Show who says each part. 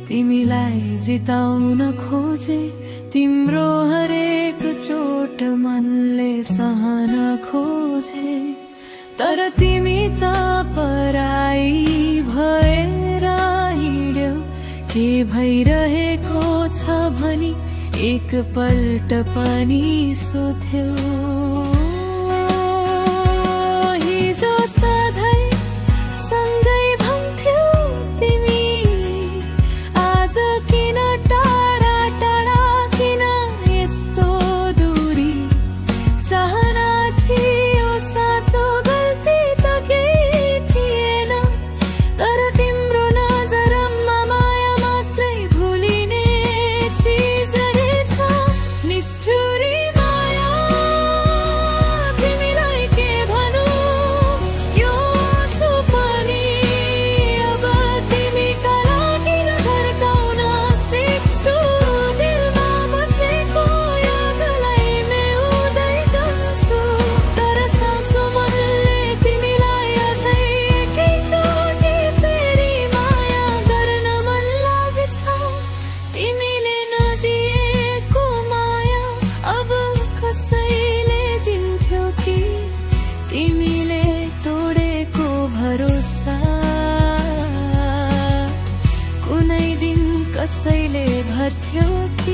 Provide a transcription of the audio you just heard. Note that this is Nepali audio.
Speaker 1: तिमीलाई जिताउन खोजे, तिम्रो हरेक चोट मनले सहन खोजे, तर तिमी त पराई भएर हिँड्यौ। के भइरहेको छ भनी एक पल्ट पनि सोध्यौ। हिजो सधैँ सँगै भन्थ्यौ तिमी, आज किन टाढा टाढा, किन यस्तो दूरी। चाहना थियो साँचो, गल्ती त केही थिएन, तर तिम्रो नजरमा माया मात्रै भुलिने चिज रहेछ। निष्ठुरी माया तिमीलाई के भनौँ, यो सुपनी अब तिमीका लागि झर्काउन सिक्छु। दिलमा बसेको यादलाई मेउदै जान्छु, तर साँचो मनले तिमीलाई अझै एकैचोटि फेरि माया गर्न मन लाग्छ। तिमीले नदिएको माया अब कसैले दिन्थ्यो कि, तिमीले तोडेको भरोसा कुनै दिन कसैले भर्थ्यो कि।